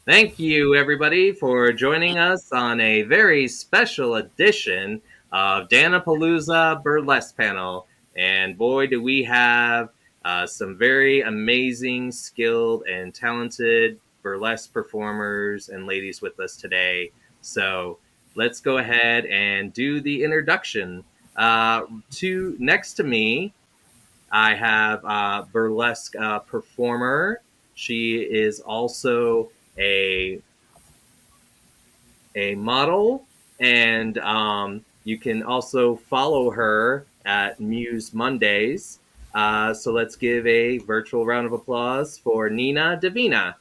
Thank you, everybody, for joining us on a very special edition of Dan-A-Plooza Burlesque Panel. And boy, do we have some very amazing, skilled, and talented burlesque performers and ladies with us today. So let's go ahead and do the introduction. Next to me, I have a burlesque performer. She is also a a model, and you can also follow her at Muse Mondays. So let's give a virtual round of applause for Nina Divina.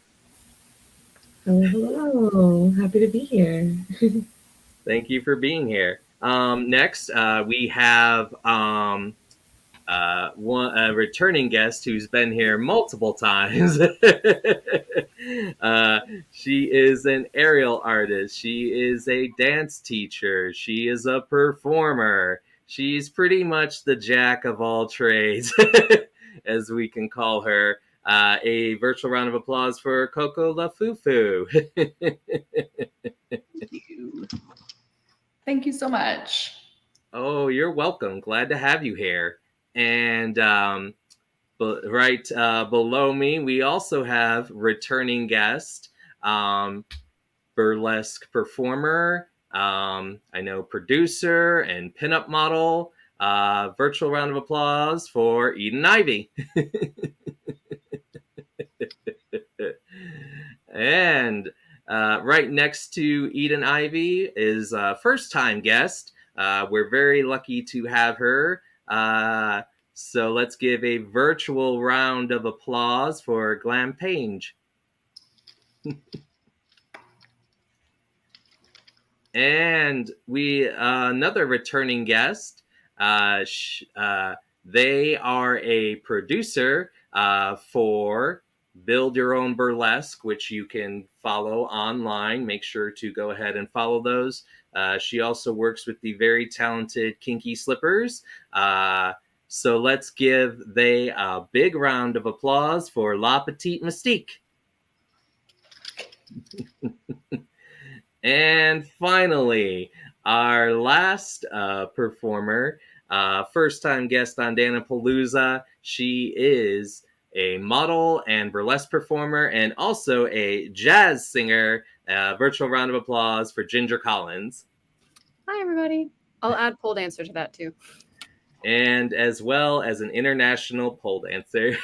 Hello, hello. Happy to be here. Thank you for being here. Next, we have a returning guest who's been here multiple times. uh, she is an aerial artist. She is a dance teacher. She is a performer. She's pretty much the jack of all trades, as we can call her. A virtual round of applause for Coco LaFufu. Thank you. Thank you so much. Oh, you're welcome. Glad to have you here. And But right below me, we also have returning guest, burlesque performer, I know producer and pinup model. Virtual round of applause for Eden Ivy. And right next to Eden Ivy is a first time guest. We're very lucky to have her. So let's give a virtual round of applause for Glam Page. And we another returning guest. They are a producer for Build Your Own Burlesque, which you can follow online. Make sure to go ahead and follow those. She also works with the very talented Kinky Slippers. So let's give they a big round of applause for La Petite Mystique. And finally, our last performer, first time guest on Dan-A-Plooza. She is a model and burlesque performer and also a jazz singer. Virtual round of applause for Ginger Collins. Hi, everybody. I'll add pole dancer to that too. And as well as an international pole dancer.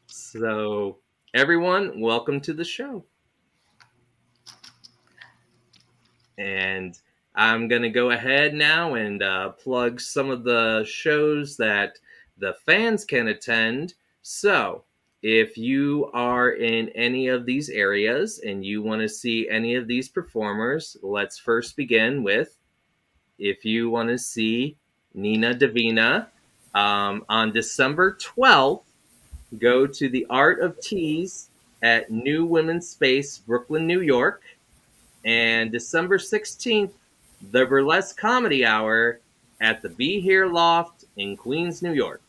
So, everyone, welcome to the show. And I'm going to go ahead now and plug some of the shows that the fans can attend. So, if you are in any of these areas and you want to see any of these performers, let's first begin with if you want to see Nina Divina on December 12th, go to the Art of Tease at New Women's Space, Brooklyn, New York. And December 16th, the Burlesque Comedy Hour at the Be Here Loft in Queens, New York.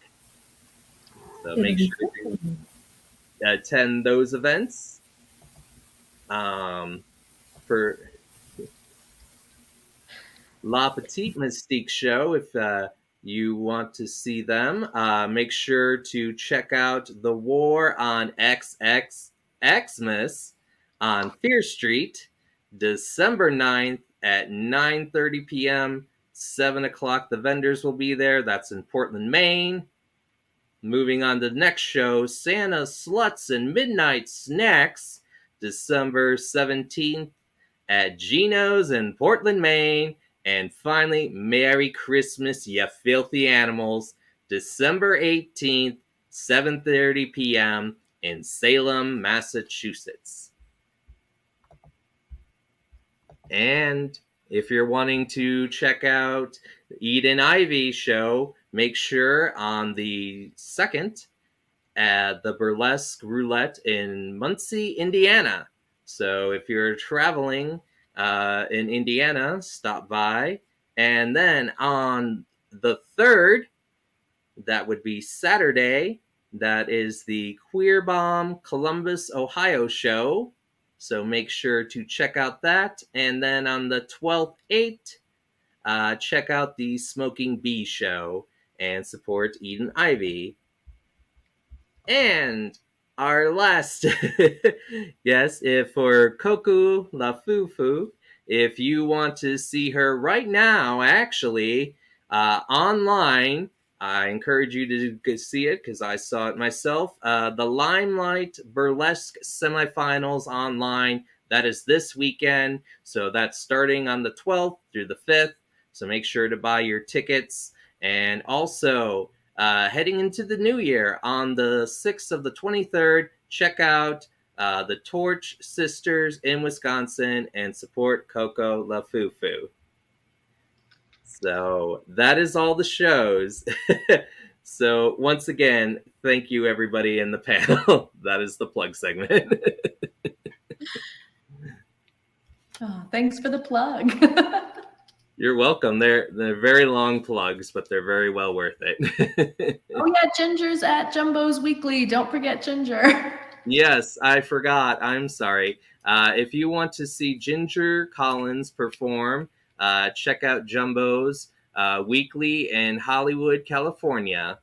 So make sure to attend those events. For La Petite Mystique show, if you want to see them, make sure to check out The War on Xmas on Fear Street, December 9th at 9:30 p.m. 7 o'clock, the vendors will be there. That's in Portland, Maine. Moving on to the next show, Santa Sluts and Midnight Snacks, December 17th at Gino's in Portland, Maine. And finally, Merry Christmas, you filthy animals, December 18th, 7:30 p.m. in Salem, Massachusetts. And if you're wanting to check out the Eden Ivy show, make sure on the 2nd at the Burlesque Roulette in Muncie, Indiana. So if you're traveling in Indiana, stop by. And then on the 3rd, that would be Saturday, That is the Queer Bomb Columbus, Ohio show. So make sure to check out that. And then on the 12th, 8th, check out the Smoking Bee show and support Eden Ivy. And our last, yes, if for Koku La Fufu, if you want to see her right now, actually, online, I encourage you to see it because I saw it myself. The Limelight Burlesque semifinals online. That is this weekend. So that's starting on the 12th through the 5th. So make sure to buy your tickets. And also, heading into the new year on the 6th of the 23rd, check out the Torch Sisters in Wisconsin and support Coco La Fufu. So that is all the shows. So once again, thank you everybody in the panel. That is the plug segment. Oh, thanks for the plug. You're welcome. They're very long plugs, but they're very well worth it. Oh yeah, Ginger's at Jumbo's Weekly. Don't forget Ginger. Yes, I forgot. I'm sorry. If you want to see Ginger Collins perform, check out Jumbo's Weekly in Hollywood, California.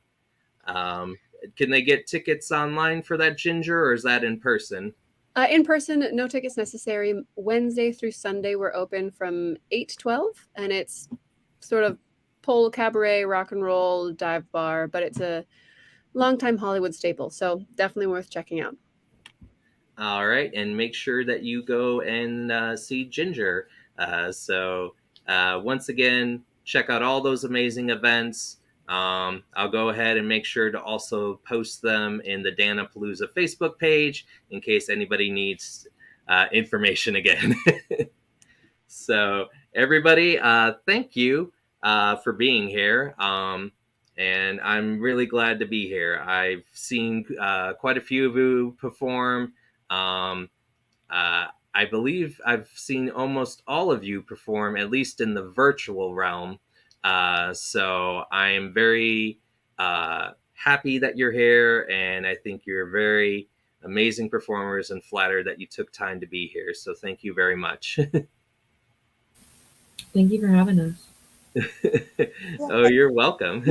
Can they get tickets online for that, Ginger, or is that in person? In person, no tickets necessary. Wednesday through Sunday, we're open from 8 to 12, and it's sort of pole cabaret, rock and roll, dive bar, but it's a longtime Hollywood staple, so definitely worth checking out. All right, and make sure that you go and see Ginger. Once again, check out all those amazing events. I'll go ahead and make sure to also post them in the Dan-A-Plooza Facebook page in case anybody needs information again. So, everybody, thank you for being here. And I'm really glad to be here. I've seen quite a few of you perform. I believe I've seen almost all of you perform, at least in the virtual realm. So I am very happy that you're here, and I think you're very amazing performers and flattered that you took time to be here. So thank you very much. Thank you for having us. Oh, you're welcome.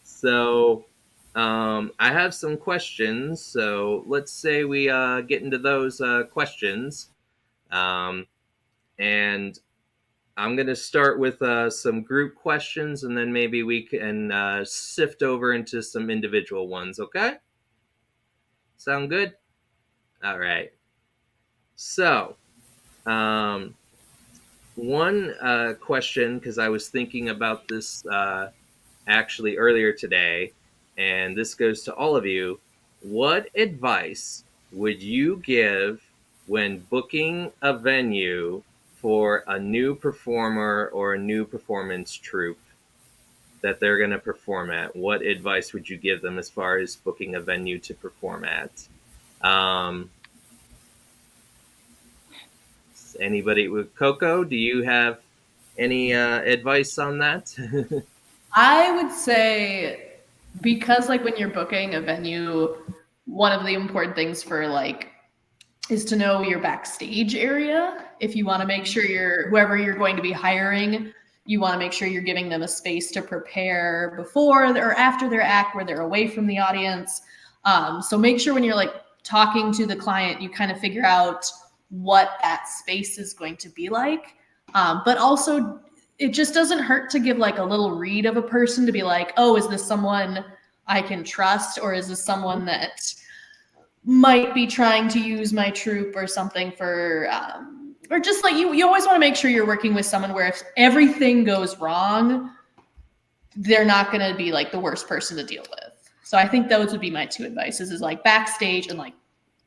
So I have some questions. So let's say we get into those questions. And I'm going to start with some group questions, and then maybe we can sift over into some individual ones, okay? Sound good? All right. So, one question, because I was thinking about this actually earlier today, and this goes to all of you. What advice would you give when booking a venue for a new performer or a new performance troupe that they're going to perform at? What advice would you give them as far as booking a venue to perform at? Anybody with Coco, do you have any advice on that? I would say, because like when you're booking a venue, one of the important things for like is to know your backstage area. If you want to make sure whoever you're going to be hiring, you want to make sure you're giving them a space to prepare before or after their act where they're away from the audience. So make sure when you're like talking to the client, you kind of figure out what that space is going to be like. But also, it just doesn't hurt to give like a little read of a person to be like, oh, is this someone I can trust, or is this someone that might be trying to use my troupe or something for or just like you always want to make sure you're working with someone where if everything goes wrong, they're not going to be like the worst person to deal with. So I think those would be my two advices, is like backstage and like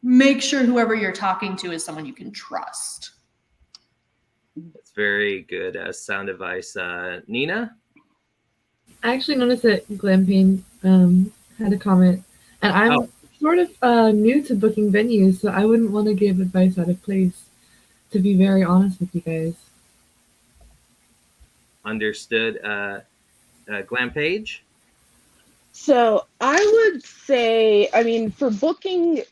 make sure whoever you're talking to is someone you can trust. That's very good sound advice. Nina? I actually noticed that Glam Pain had a comment, and I'm sort of new to booking venues, so I wouldn't want to give advice out of place, to be very honest with you guys. Understood. Glam Page? So I would say, I mean, for booking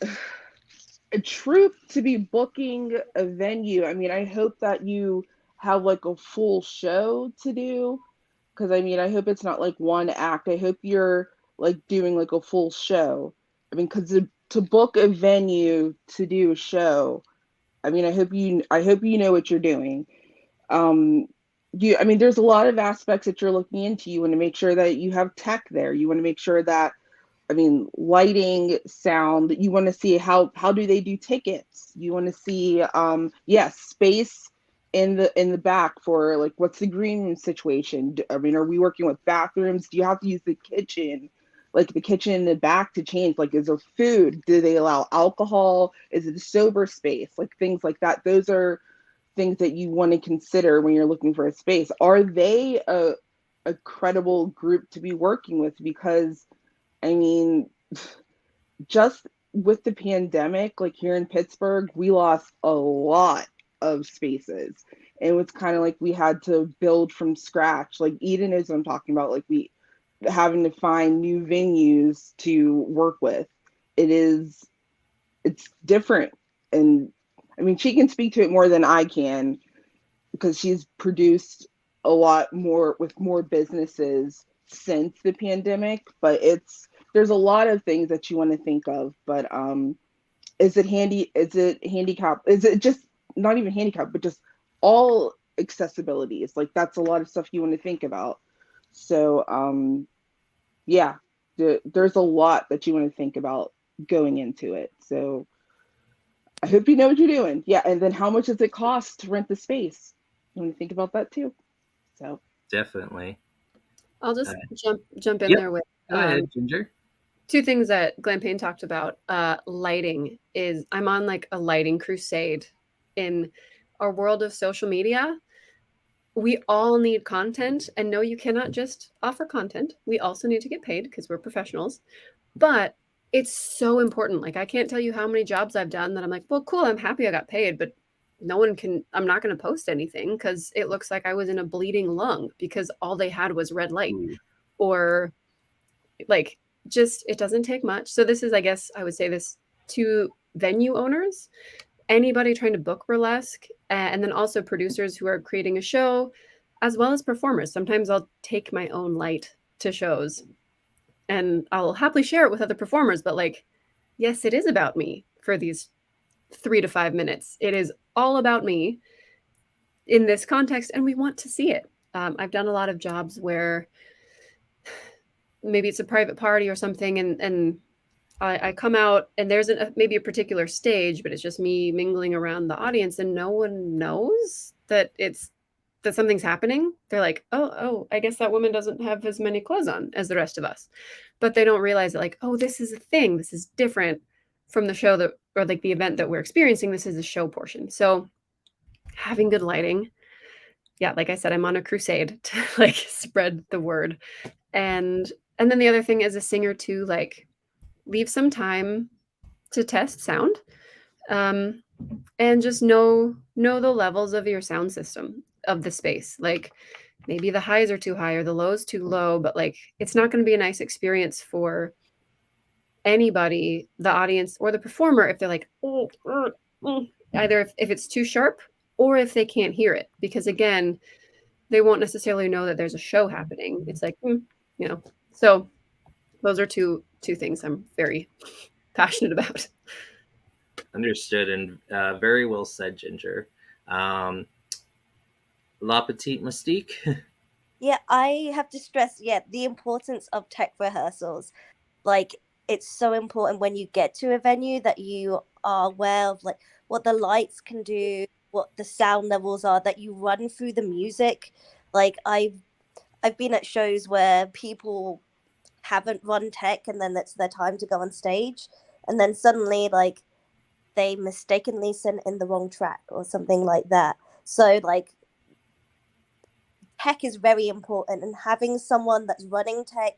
a troupe to be booking a venue, I mean, I hope that you have like a full show to do. Because I mean, I hope it's not like one act. I hope you're like doing like a full show. I mean, because to book a venue to do a show, I mean, I hope you know what you're doing. Um, I mean, there's a lot of aspects that you're looking into. You want to make sure that you have tech there. You want to make sure that, I mean, lighting, sound. You want to see how do they do tickets. You want to see, yes, space in the back for like what's the green room situation. I mean, are we working with bathrooms? Do you have to use the kitchen? Like the kitchen in the back to change, like is there food? Do they allow alcohol? Is it a sober space? Like things like that. Those are things that you want to consider when you're looking for a space. Are they a credible group to be working with? Because I mean, just with the pandemic, like here in Pittsburgh, we lost a lot of spaces. And it was kind of like we had to build from scratch. Like Eden knows what I'm talking about. Like we having to find new venues to work with. It's different. And I mean, she can speak to it more than I can because she's produced a lot more with more businesses since the pandemic, but there's a lot of things that you want to think of. But is it handicap, is it just not even handicap, but just all accessibilities? Like that's a lot of stuff you want to think about. So yeah, there's a lot that you want to think about going into it. So I hope you know what you're doing. Yeah, and then how much does it cost to rent the space? You want to think about that too. So Definitely. I'll just jump in Yep. there with Go ahead, Ginger. two things that Glen Payne talked about. Lighting is, I'm on like a lighting crusade in our world of social media. We all need content, and no, you cannot just offer content. We also need to get paid because we're professionals. But it's so important. Like I can't tell you how many jobs I've done that I'm like, well, cool, I'm happy I got paid, but no one can, I'm not going to post anything because it looks like I was in a bleeding lung because all they had was red light. Ooh. Or like just it doesn't take much. So this is, I guess I would say this to venue owners, anybody trying to book burlesque, and then also producers who are creating a show, as well as performers. Sometimes I'll take my own light to shows and I'll happily share it with other performers, but like, yes, it is about me for these 3 to 5 minutes. It is all about me in this context, and we want to see it. I've done a lot of jobs where maybe it's a private party or something, and I come out and there's maybe a particular stage, but it's just me mingling around the audience, and no one knows that something's happening. They're like, oh, I guess that woman doesn't have as many clothes on as the rest of us, but they don't realize that like, oh, this is a thing. This is different from the show or like the event that we're experiencing. This is the show portion. So having good lighting. Yeah, like I said, I'm on a crusade to like spread the word. And then the other thing as a singer too, like leave some time to test sound, and just know the levels of your sound system of the space. Like maybe the highs are too high or the lows too low, but like it's not going to be a nice experience for anybody, the audience or the performer, if they're like, either if it's too sharp or if they can't hear it, because again, they won't necessarily know that there's a show happening. It's like, so those are two things I'm very passionate about. Understood, and very well said, Ginger. La Petite Mystique. Yeah, I have to stress, the importance of tech rehearsals. Like, it's so important when you get to a venue that you are aware of like what the lights can do, what the sound levels are, that you run through the music. Like I've been at shows where people haven't run tech, and then it's their time to go on stage, and then suddenly like they mistakenly sent in the wrong track or something like that. So like tech is very important, and having someone that's running tech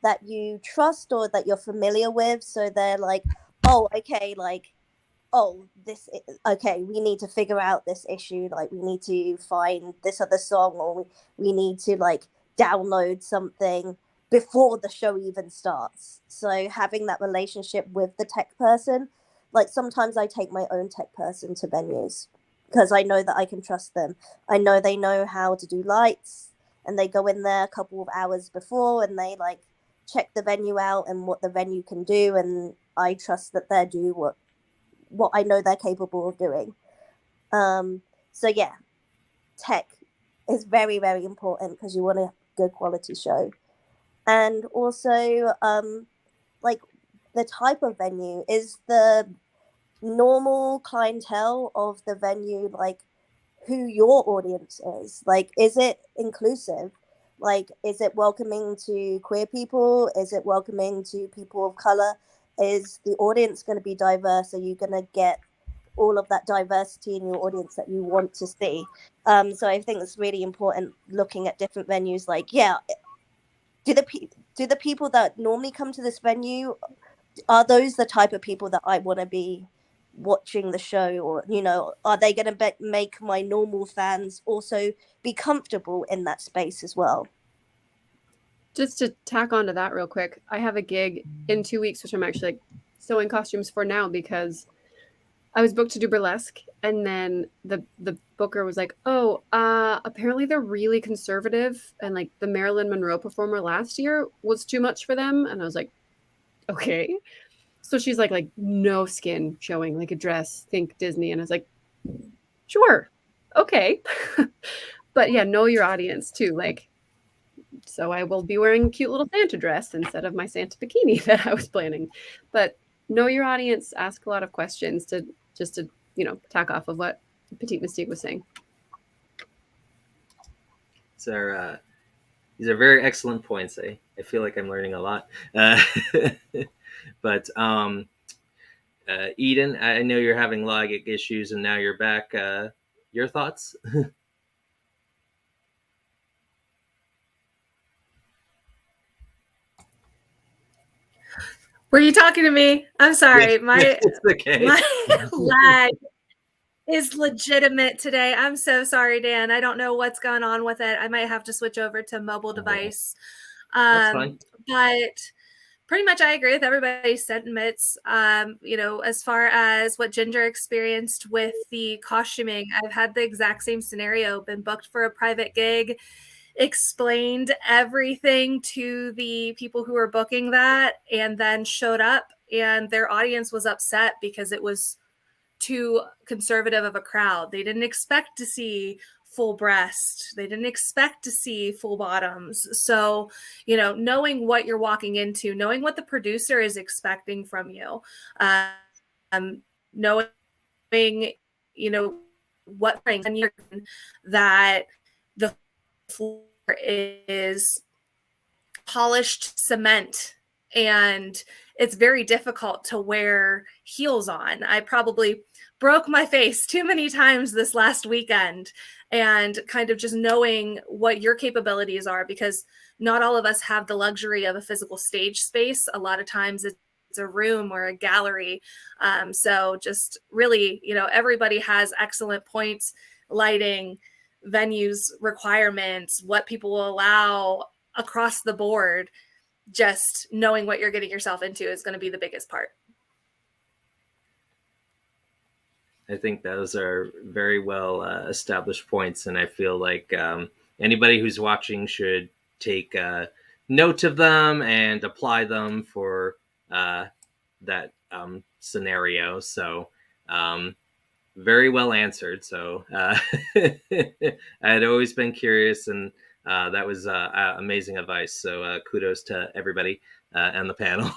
that you trust or that you're familiar with, so they're like, oh, okay, like, oh, we need to figure out this issue, like we need to find this other song, or we need to like download something before the show even starts. So having that relationship with the tech person, like sometimes I take my own tech person to venues because I know that I can trust them. I know they know how to do lights, and they go in there a couple of hours before and they like check the venue out and what the venue can do, and I trust that they do what I know they're capable of doing. So yeah, tech is very, very important because you want a good quality show. And also, like the type of venue, is the normal clientele of the venue like who your audience is? Like, is it inclusive? Like, is it welcoming to queer people? Is it welcoming to people of color? Is the audience going to be diverse? Are you going to get all of that diversity in your audience that you want to see? So I think it's really important looking at different venues. Like, yeah, do the people that normally come to this venue, are those the type of people that I want to be watching the show? Or, you know, are they going to make my normal fans also be comfortable in that space as well? Just to tack on to that real quick, I have a gig in 2 weeks, which I'm actually like sewing costumes for now because I was booked to do burlesque, and then the booker was like, "Oh, apparently they're really conservative, and like the Marilyn Monroe performer last year was too much for them." And I was like, "Okay." So she's like no skin showing, like a dress, think Disney, and I was like, "Sure, okay." But yeah, know your audience too. Like, so I will be wearing a cute little Santa dress instead of my Santa bikini that I was planning. But know your audience, ask a lot of questions to you know, tack off of what Petite Mystique was saying. So these are very excellent points. I feel like I'm learning a lot. But Eden, I know you're having logic issues and now you're back. Your thoughts? Were you talking to me? I'm sorry. Yes, my okay. my lag is legitimate today. I'm so sorry, Dan. I don't know what's going on with it. I might have to switch over to mobile device. That's fine. But pretty much I agree with everybody's sentiments. You know, as far as what Ginger experienced with the costuming, I've had the exact same scenario, been booked for a private gig, explained everything to the people who were booking that, and then showed up and their audience was upset because it was too conservative of a crowd. They didn't expect to see full breast. They didn't expect to see full bottoms. So, you know, knowing what you're walking into, knowing what the producer is expecting from you, knowing, you know, what that the floor is polished cement and it's very difficult to wear heels on. I probably broke my face too many times this last weekend, and kind of just knowing what your capabilities are, because not all of us have the luxury of a physical stage space. A lot of times it's a room or a gallery. So just really, you know, everybody has excellent points, lighting, venues, requirements, what people will allow across the board. Just knowing what you're getting yourself into is going to be the biggest part. I think those are very well established points, and I feel like anybody who's watching should take note of them and apply them for that scenario. So very well answered. So I had always been curious, and that was amazing advice. So kudos to everybody on the panel.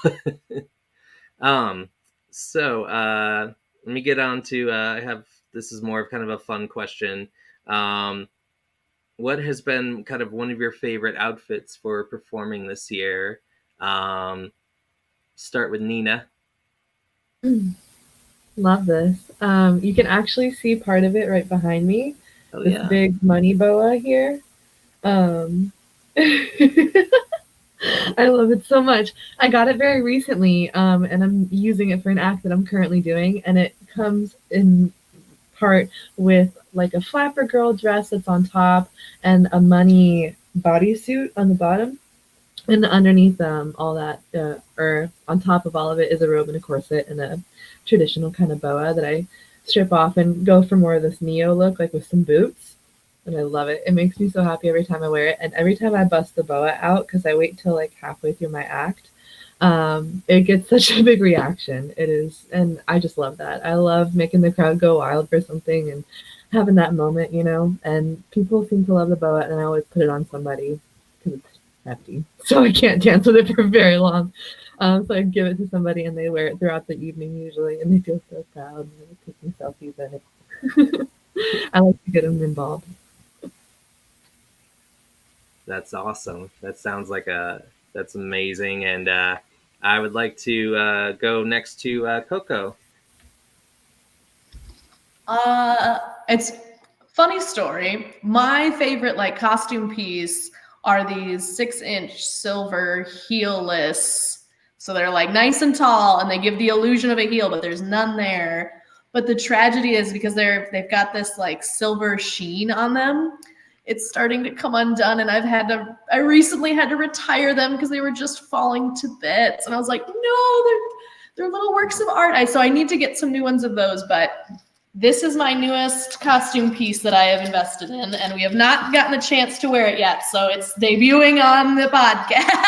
So let me get on to, this is more of kind of a fun question. What has been kind of one of your favorite outfits for performing this year? Start with Nina. Love this. You can actually see part of it right behind me. Oh, this yeah. big money boa here. I love it so much. I got it very recently, and I'm using it for an act that I'm currently doing, and it comes in part with like a flapper girl dress that's on top and a money bodysuit on the bottom. And underneath all that, or on top of all of it, is a robe and a corset and a traditional kind of boa that I strip off and go for more of this neo look, like with some boots. And I love it. It makes me so happy every time I wear it. And every time I bust the boa out, because I wait till like halfway through my act, it gets such a big reaction. It is, and I just love that. I love making the crowd go wild for something and having that moment, you know. And people seem to love the boa, and I always put it on somebody because it's hefty, so I can't dance with it for very long. So I give it to somebody, and they wear it throughout the evening usually, and they feel so proud and they're taking selfies in it. I like to get them involved. That's awesome. That sounds like that's amazing. And I would like to go next to Coco. It's funny story. My favorite like costume piece are these 6-inch silver heelless. So they're like nice and tall, and they give the illusion of a heel, but there's none there. But the tragedy is because they've got this like silver sheen on them. It's starting to come undone, and I recently had to retire them because they were just falling to bits. And I was like, no, they're little works of art. So I need to get some new ones of those, but this is my newest costume piece that I have invested in, and we have not gotten a chance to wear it yet, so it's debuting on the podcast.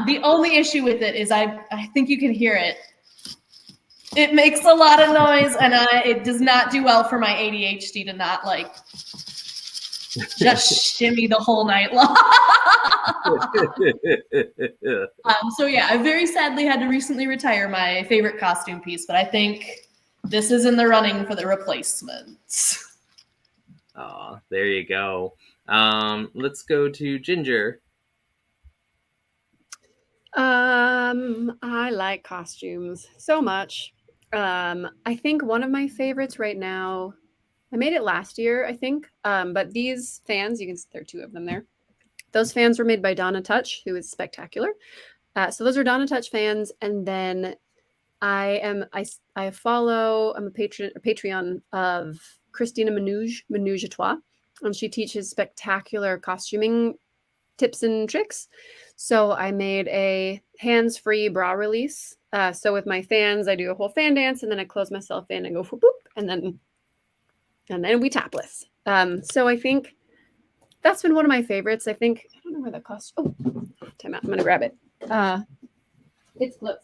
The only issue with it is I think you can hear it. It makes a lot of noise, and it does not do well for my ADHD to not like just shimmy the whole night long. So yeah, I very sadly had to recently retire my favorite costume piece, but I think this is in the running for the replacement. Oh, there you go. Let's go to Ginger. I like costumes so much. I think one of my favorites right now, I made it last year, I think. But these fans, there are two of them there. Those fans were made by Donna Touch, who is spectacular. So those are Donna Touch fans, and then I'm a Patreon of Christina Menouge à Trois, and she teaches spectacular costuming tips and tricks. So I made a hands-free bra release. So with my fans, I do a whole fan dance, and then I close myself in and go for boop, and then we topless. So I think that's been one of my favorites. I don't know where that cost. Oh, time out. I'm gonna grab it. It's close.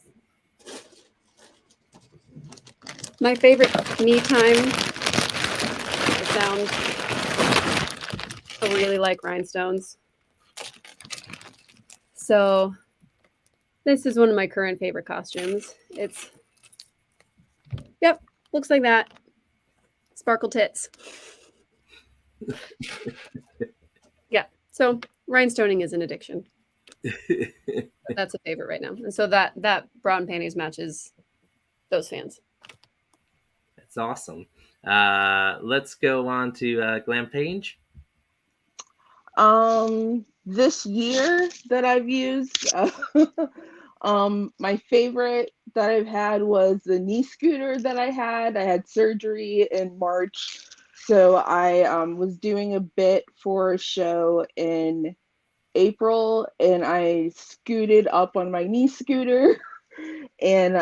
My favorite me time. I found I really like rhinestones. So this is one of my current favorite costumes. Looks like that. Sparkle tits. Yeah, so rhinestoning is an addiction. That's a favorite right now. And so that bra and panties matches those fans. That's awesome. Let's go on to Glam Page. This year that I've used, my favorite that I've had was the knee scooter that I had. I had surgery in March, so I was doing a bit for a show in April, and I scooted up on my knee scooter, and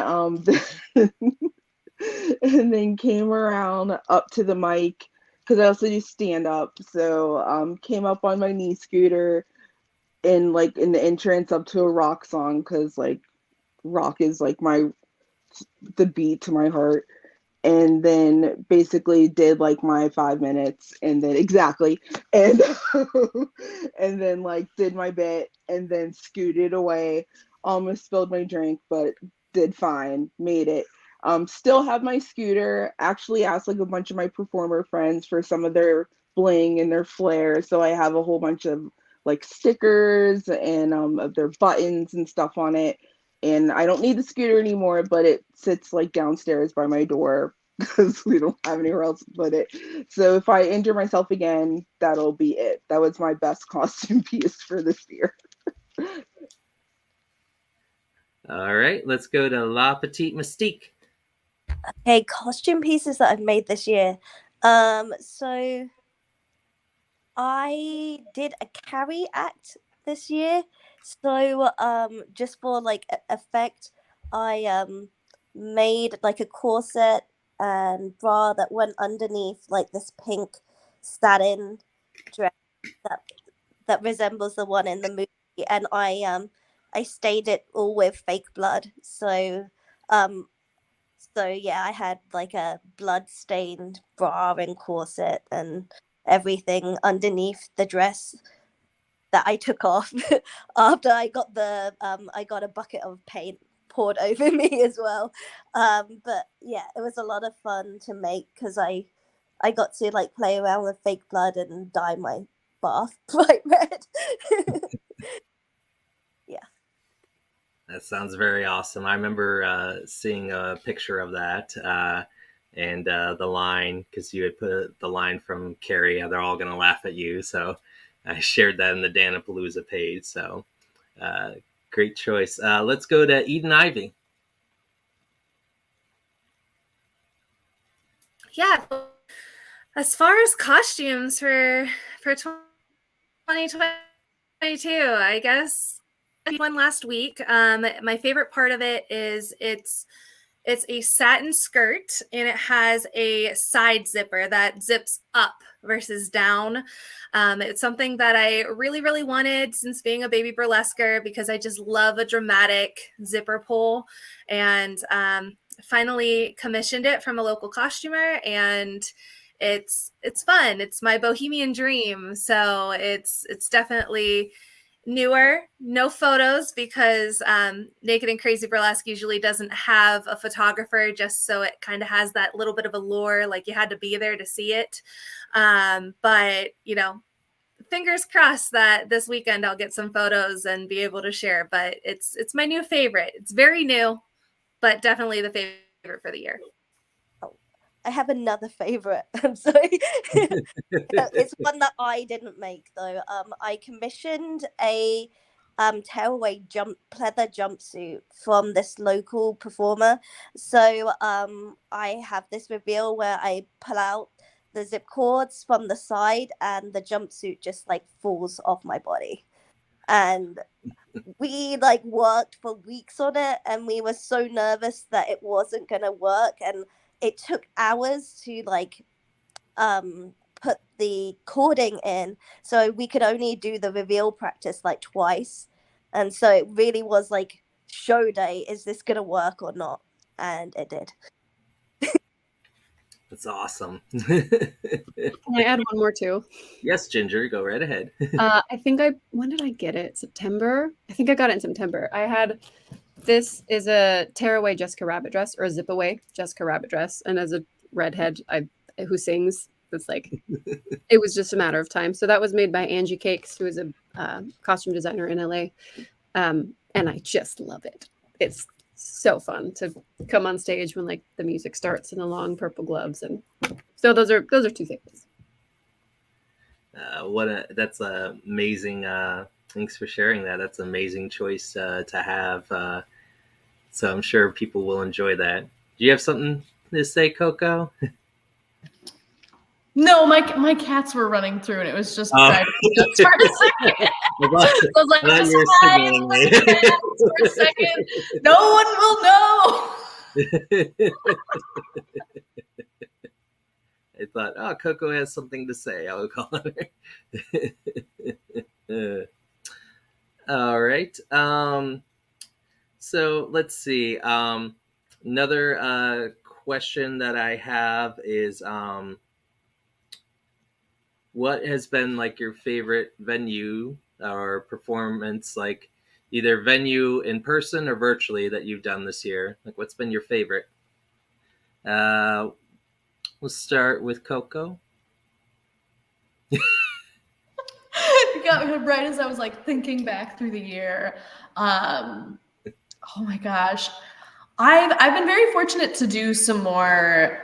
and then came around up to the mic because I also do stand up. So came up on my knee scooter and like in the entrance up to a rock song because like rock is like the beat to my heart. And then basically did like my 5 minutes and then exactly and and then like did my bit and then scooted away. Almost spilled my drink, but did fine, made it. Still have my scooter. Actually asked like a bunch of my performer friends for some of their bling and their flair. So I have a whole bunch of like stickers and of their buttons and stuff on it. And I don't need the scooter anymore, but it sits like downstairs by my door because we don't have anywhere else to put it. So if I injure myself again, that'll be it. That was my best costume piece for this year. All right, let's go to La Petite Mystique. Okay, costume pieces that I've made this year. So I did a Carrie act this year. So just for like effect, I made like a corset and bra that went underneath like this pink satin dress that resembles the one in the movie, and I stained it all with fake blood. Um so yeah, I had like a blood stained bra and corset and everything underneath the dress that I took off after I got a bucket of paint poured over me as well. But yeah, it was a lot of fun to make because I got to like play around with fake blood and dye my bath bright red. Yeah. That sounds very awesome. I remember seeing a picture of that and the line, because you had put the line from Carrie, they're all going to laugh at you. So I shared that in the Dan-A-Plooza page. So great choice. Let's go to Eden Ivy. Yeah. As far as costumes for 2022, I guess one last week. My favorite part of it is it's a satin skirt and it has a side zipper that zips up versus down. It's something that I really, really wanted since being a baby burlesquer because I just love a dramatic zipper pull, and finally commissioned it from a local costumer, and it's fun. It's my bohemian dream. So it's definitely newer, no photos because Naked and Crazy Burlesque usually doesn't have a photographer, just so it kind of has that little bit of allure, like you had to be there to see it. But you know, fingers crossed that this weekend I'll get some photos and be able to share. But it's my new favorite. It's very new, but definitely the favorite for the year. I have another favorite. I'm sorry. It's one that I didn't make though. I commissioned a tearaway pleather jumpsuit from this local performer. So I have this reveal where I pull out the zip cords from the side and the jumpsuit just like falls off my body. And we like worked for weeks on it, and we were so nervous that it wasn't gonna work, and it took hours to like put the cording in, so we could only do the reveal practice like twice, and so it really was like show day, is this gonna work or not? And it did. That's awesome. Can I add one more too? Yes, Ginger, go right ahead. I think when did I get it? September? I think I got it in September. This is a tearaway Jessica Rabbit dress, or a zip away Jessica Rabbit dress. And as a redhead who sings, it's like, it was just a matter of time. So that was made by Angie Cakes, who is a costume designer in LA. And I just love it. It's so fun to come on stage when like the music starts in the long purple gloves. And so those are two things. That's amazing. Thanks for sharing that. That's an amazing choice to have. So I'm sure people will enjoy that. Do you have something to say, Coco? No, my cats were running through, and it was just driving me nuts for a second. I was like, just quiet for a second. No one will know. I thought, oh, Coco has something to say. I will call her. All right. So let's see. Another question that I have is, what has been like your favorite venue or performance, like either venue in person or virtually, that you've done this year? Like, what's been your favorite? We'll start with Coco. You got me right as I was like thinking back through the year. Oh my gosh. I've been very fortunate to do some more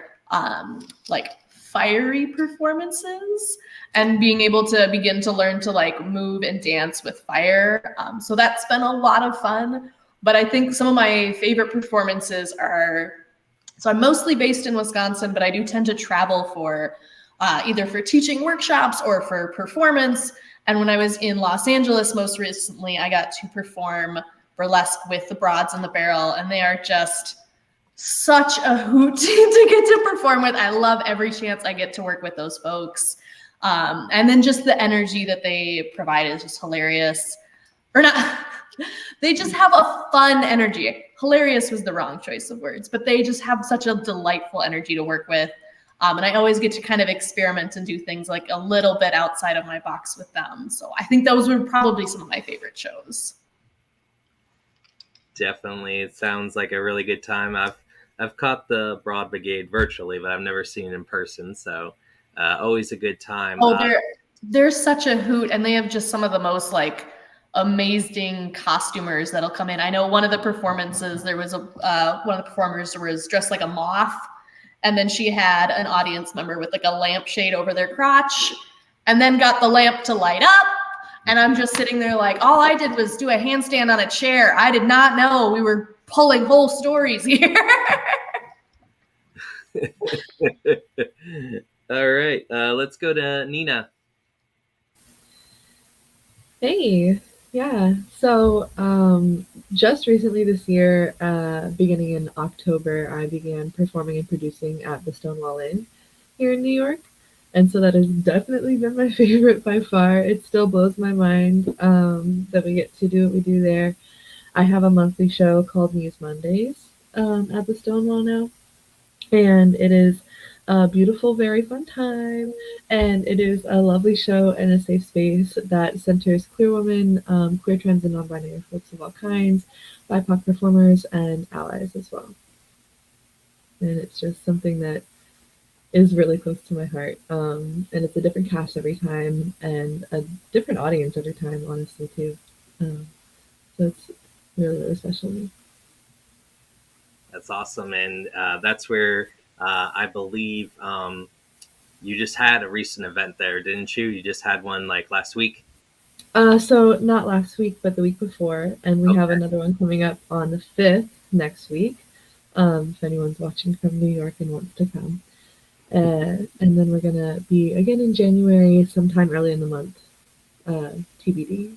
like fiery performances and being able to begin to learn to like move and dance with fire. So that's been a lot of fun. But I think some of my favorite performances are, so I'm mostly based in Wisconsin, but I do tend to travel for either for teaching workshops or for performance. And when I was in Los Angeles most recently, I got to perform Burlesque with the Broads and the Barrel, and they are just such a hoot to get to perform with. I love every chance I get to work with those folks. And then just the energy that they provide is just hilarious. Or not, they just have a fun energy. Hilarious was the wrong choice of words, but they just have such a delightful energy to work with. And I always get to kind of experiment and do things like a little bit outside of my box with them. So I think those were probably some of my favorite shows. Definitely. It sounds like a really good time. I've caught the Broad Brigade virtually, but I've never seen it in person. So always a good time. Oh, they're such a hoot, and they have just some of the most like amazing costumers that'll come in. I know one of the performances, there was one of the performers was dressed like a moth, and then she had an audience member with like a lampshade over their crotch, and then got the lamp to light up. And I'm just sitting there like, all I did was do a handstand on a chair. I did not know we were pulling whole stories here. All right, let's go to Nina. Hey, yeah. So, just recently this year, beginning in October, I began performing and producing at the Stonewall Inn here in New York. And so that has definitely been my favorite by far. It still blows my mind that we get to do what we do there. I have a monthly show called Muse Mondays at the Stonewall now. And it is a beautiful, very fun time. And it is a lovely show and a safe space that centers queer women, queer, trans, and non-binary folks of all kinds, BIPOC performers, and allies as well. And it's just something that is really close to my heart. And it's a different cast every time and a different audience every time, honestly, too. So it's really, really special to me. That's awesome. And that's where I believe you just had a recent event there, didn't you? You just had one like last week? So not last week, but the week before. And we have another one coming up on the 5th next week. If anyone's watching from New York and wants to come. And then we're going to be again in January, sometime early in the month. TBD.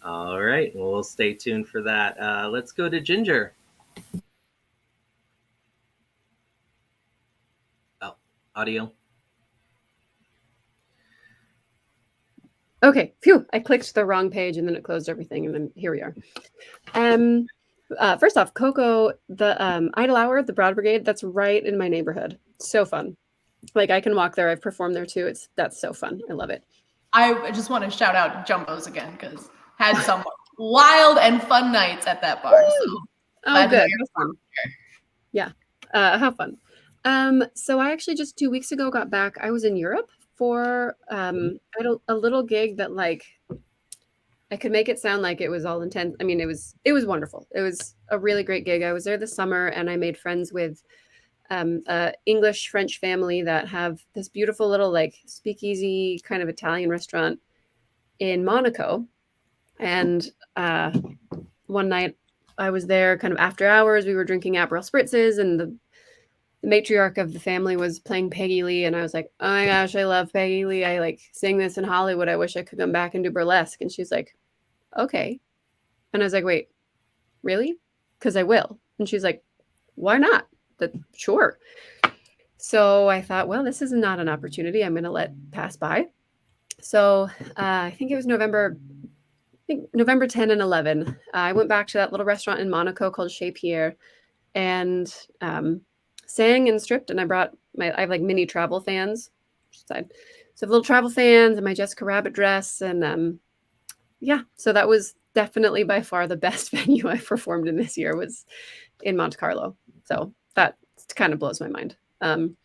All right. Well, we'll stay tuned for that. Let's go to Ginger. Oh, audio. Okay, phew, I clicked the wrong page and then it closed everything, and then here we are. First off, Coco, the Idle Hour, the Broad Brigade, that's right in my neighborhood. So fun. Like, I can walk there. I've performed there too. That's so fun. I love it. I just want to shout out Jumbos again, because had some wild and fun nights at that bar. So oh, good. Have fun. Yeah, have fun. So I actually just 2 weeks ago got back. I was in Europe for I had a little gig that, like, I could make it sound like it was all intense. I mean, it was wonderful. It was a really great gig. I was there this summer, and I made friends with a English French family that have this beautiful little like speakeasy kind of Italian restaurant in Monaco. And one night I was there kind of after hours. We were drinking Aperol spritzes, and the matriarch of the family was playing Peggy Lee, and I was like, oh my gosh, I love Peggy Lee. I like sing this in Hollywood. I wish I could come back and do burlesque. And she's like, okay. And I was like, wait, really? Because I will. And she's like, why not? Sure. So I thought, well, this is not an opportunity I'm going to let pass by. So I think it was November 10 and 11. I went back to that little restaurant in Monaco called Chez Pierre, and sang and stripped. And I have like mini travel fans. So I have little travel fans and my Jessica Rabbit dress. And yeah, so that was definitely by far the best venue I performed in this year, was in Monte Carlo. So that kind of blows my mind. And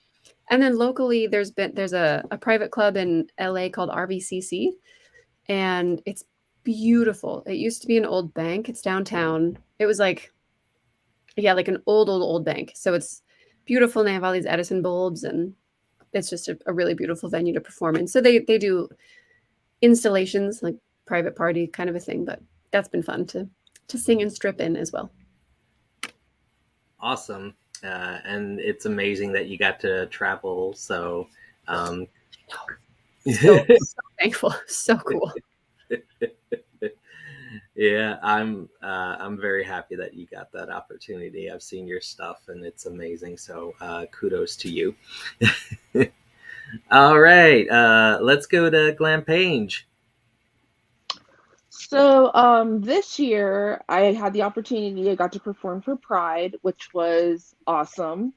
then locally, there's a private club in LA called RVCC, and it's beautiful. It used to be an old bank. It's downtown. It was like, yeah, like an old bank. So it's beautiful, and they have all these Edison bulbs, and it's just a really beautiful venue to perform in. So they do installations, like private party kind of a thing, but that's been fun to sing and strip in as well. Awesome. And it's amazing that you got to travel. So So thankful. So cool. Yeah, I'm very happy that you got that opportunity. I've seen your stuff and it's amazing. So kudos to you. All right, let's go to Glam Page. So this year I had the opportunity, I got to perform for Pride, which was awesome.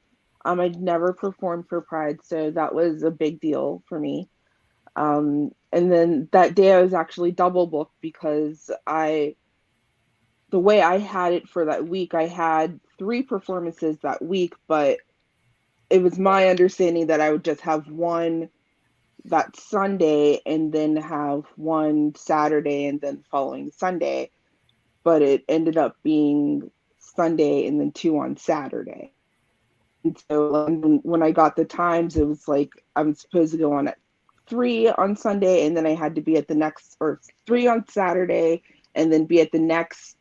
I'd never performed for Pride, so that was a big deal for me. And then that day I was actually double booked because the way I had it for that week, I had 3 performances that week, but it was my understanding that I would just have one that Sunday and then have one Saturday and then following Sunday. But it ended up being Sunday and then 2 on Saturday. And so when I got the times, it was like I was supposed to go on at 3 on Sunday, and then I had to be at the next, or 3 on Saturday, and then be at the next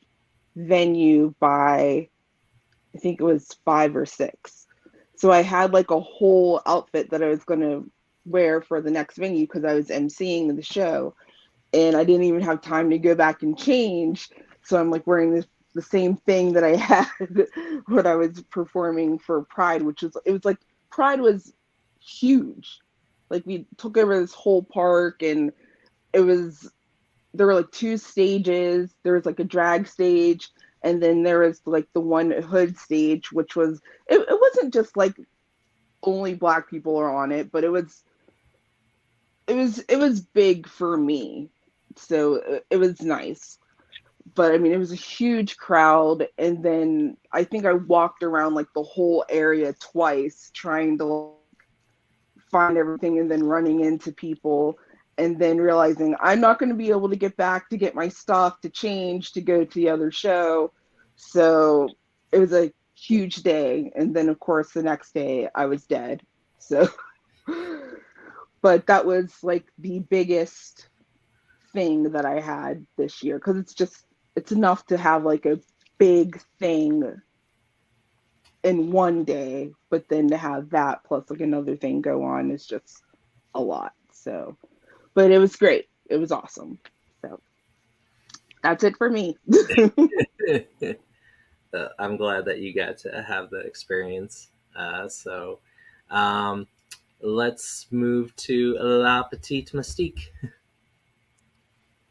venue by, I think it was 5 or 6. So I had like a whole outfit that I was going to wear for the next venue because I was emceeing the show, and I didn't even have time to go back and change. So I'm like wearing the same thing that I had when I was performing for Pride, it was like Pride was huge. Like we took over this whole park, and there were like 2 stages. There was like a drag stage, and then there was like the one hood stage, which was it wasn't just like only Black people are on it, but it was big for me. So it was nice. But I mean, it was a huge crowd, and then I think I walked around like the whole area twice trying to find everything, and then running into people, and then realizing I'm not going to be able to get back to get my stuff to change to go to the other show. So it was a huge day, and then of course the next day I was dead. So but that was like the biggest thing that I had this year, because it's enough to have like a big thing in one day, but then to have that plus like another thing go on is just a lot. So, but it was great. It was awesome. So that's it for me. I'm glad that you got to have that experience. So um, let's move to La Petite Mystique.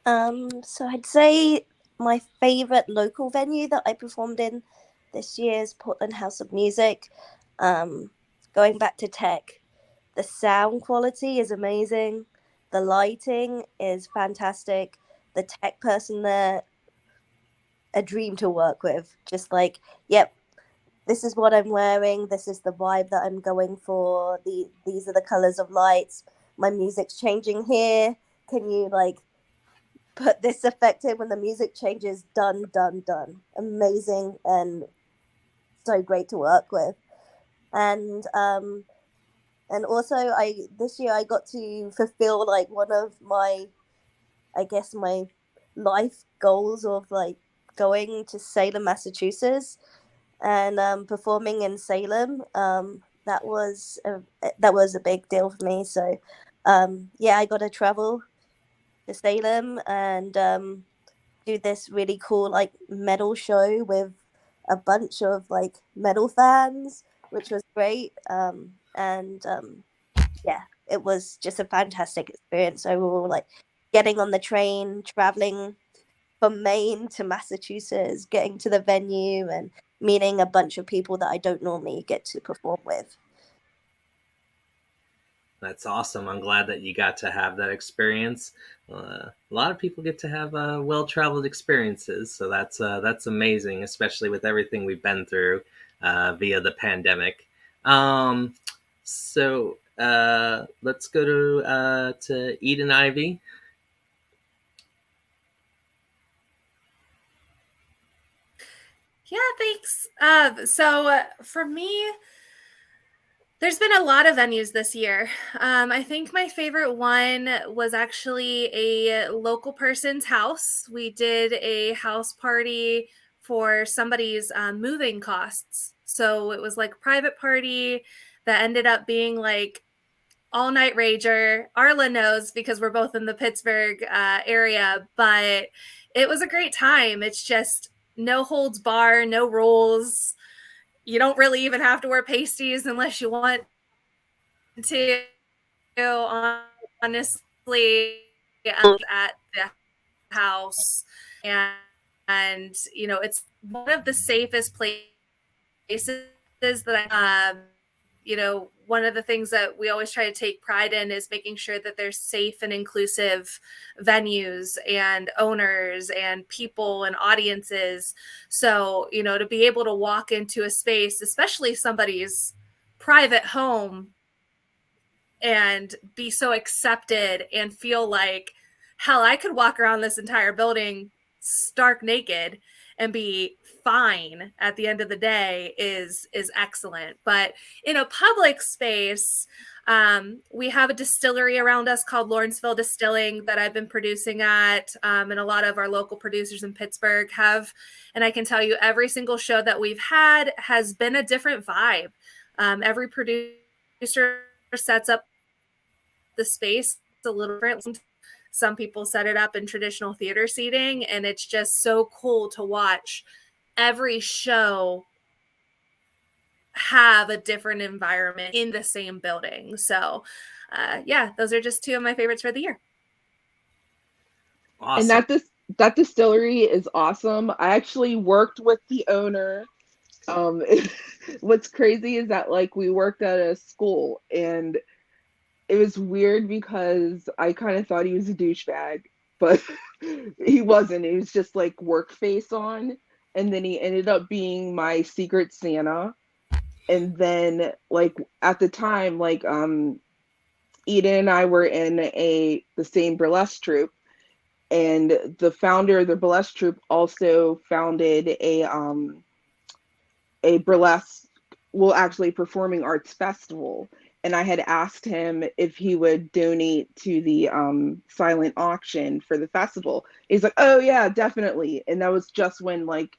So I'd say my favorite local venue that I performed in this year's Portland House of Music. Going back to tech, the sound quality is amazing. The lighting is fantastic. The tech person there, a dream to work with. Just like, yep, this is what I'm wearing. This is the vibe that I'm going for. These are the colors of lights. My music's changing here. Can you like put this effect in when the music changes? Done, done, done. Amazing and so great to work with. And also this year I got to fulfill like one of my, I guess, my life goals of like going to Salem, Massachusetts, and performing in Salem. That was a big deal for me. So yeah, I got to travel to Salem and do this really cool like metal show with a bunch of like metal fans, which was great. And yeah, it was just a fantastic experience overall. Like getting on the train, traveling from Maine to Massachusetts, getting to the venue, and meeting a bunch of people that I don't normally get to perform with. That's awesome. I'm glad that you got to have that experience. A lot of people get to have well-traveled experiences, so that's amazing, especially with everything we've been through via the pandemic. So let's go to Eden Ivy. Yeah, thanks. So for me, there's been a lot of venues this year. I think my favorite one was actually a local person's house. We did a house party for somebody's moving costs. So it was like a private party that ended up being like all night rager. Arla knows because we're both in the Pittsburgh area, but it was a great time. It's just no holds bar, no rules. You don't really even have to wear pasties unless you want to, honestly, at the house. And it's one of the safest places that one of the things that we always try to take pride in is making sure that there's safe and inclusive venues and owners and people and audiences. So, to be able to walk into a space, especially somebody's private home, and be so accepted and feel like, hell, I could walk around this entire building stark naked and be fine at the end of the day is excellent. But in a public space, we have a distillery around us called Lawrenceville Distilling that I've been producing at, and a lot of our local producers in Pittsburgh have. And I can tell you every single show that we've had has been a different vibe. Every producer sets up the space a little different. Some people set it up in traditional theater seating, and it's just so cool to watch every show have a different environment in the same building. So those are just two of my favorites for the year. Awesome. And that distillery is awesome. I actually worked with the owner. What's crazy is that like we worked at a school, and it was weird because I kind of thought he was a douchebag, but he wasn't. He was just like work face on. And then he ended up being my secret Santa. And then like at the time, like Eden and I were in the same burlesque troupe. And the founder of the burlesque troupe also founded a burlesque, well, actually performing arts festival. And I had asked him if he would donate to the silent auction for the festival. He's like, oh yeah, definitely. And that was just when like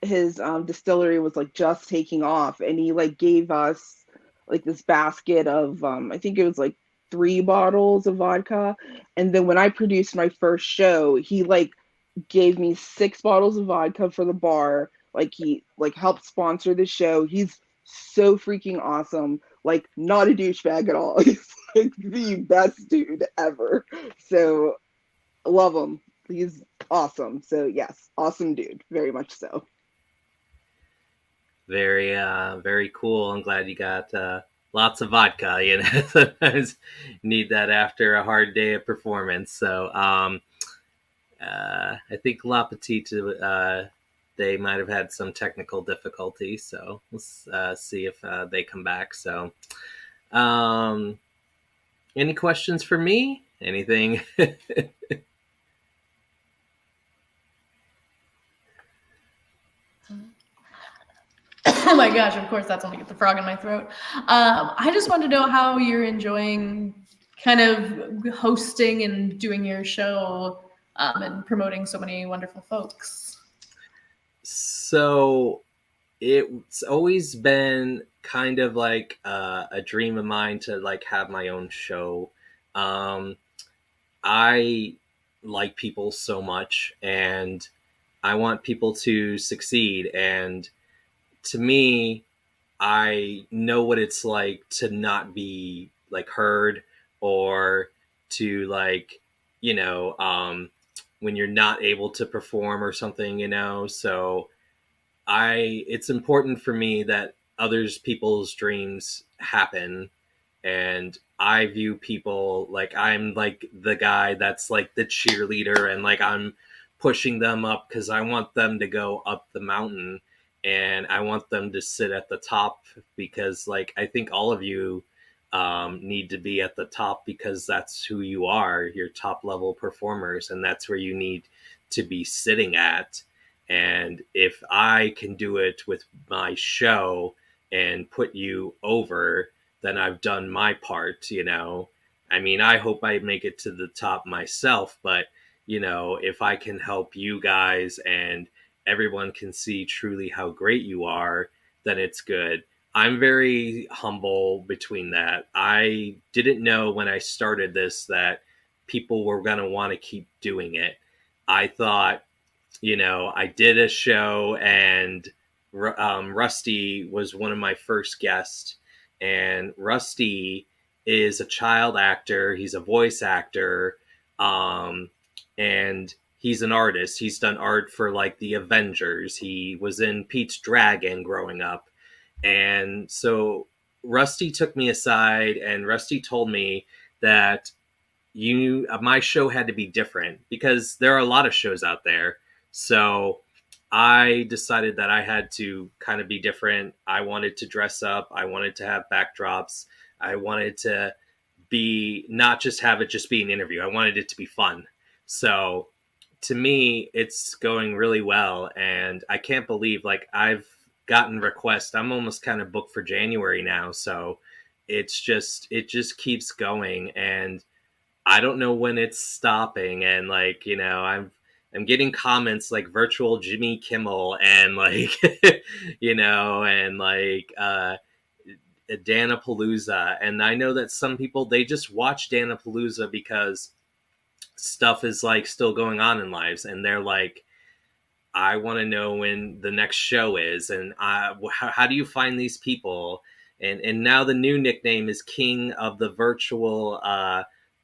his distillery was like just taking off, and he like gave us like this basket of I think it was like 3 bottles of vodka. And then when I produced my first show, he like gave me 6 bottles of vodka for the bar. Like he like helped sponsor the show. He's so freaking awesome. Like not a douchebag at all. He's like the best dude ever. So love him. He's awesome. So yes, awesome dude. Very much so. Very, very cool. I'm glad you got lots of vodka. Sometimes need that after a hard day of performance. So I think La Petite, they might have had some technical difficulties. So let's see if they come back. So any questions for me? Anything? Oh my gosh, of course, that's when I get the frog in my throat. I just wanted to know how you're enjoying kind of hosting and doing your show and promoting so many wonderful folks. So it's always been kind of like a dream of mine to like have my own show. I like people so much, and I want people to succeed. And to me, I know what it's like to not be like heard, or to like, when you're not able to perform or something, so it's important for me that people's dreams happen. And I view people like I'm like the guy that's like the cheerleader, and like I'm pushing them up because I want them to go up the mountain, and I want them to sit at the top, because like I think all of you need to be at the top, because that's who you are. You're top level performers, and that's where you need to be sitting at. And if I can do it with my show and put you over, then I've done my part. I mean, I hope I make it to the top myself, but if I can help you guys and everyone can see truly how great you are, then it's good. I'm very humble between that. I didn't know when I started this that people were going to want to keep doing it. I thought, I did a show and Rusty was one of my first guests. And Rusty is a child actor, he's a voice actor, um, and he's an artist. He's done art for like the Avengers. He was in Pete's Dragon growing up. And so Rusty took me aside and Rusty told me that my show had to be different because there are a lot of shows out there. So I decided that I had to kind of be different. I wanted to dress up. I wanted to have backdrops. I wanted to be not just have it just be an interview. I wanted it to be fun. So to me, it's going really well. And I can't believe like I've gotten requests. I'm almost kind of booked for January now. So it just keeps going. And I don't know when it's stopping. And like, I'm getting comments like virtual Jimmy Kimmel and like, and like Dan-A-Plooza. And I know that some people, they just watch Dan-A-Plooza because stuff is like still going on in lives. And they're like, I want to know when the next show is. And how do you find these people? And now the new nickname is King of the Virtual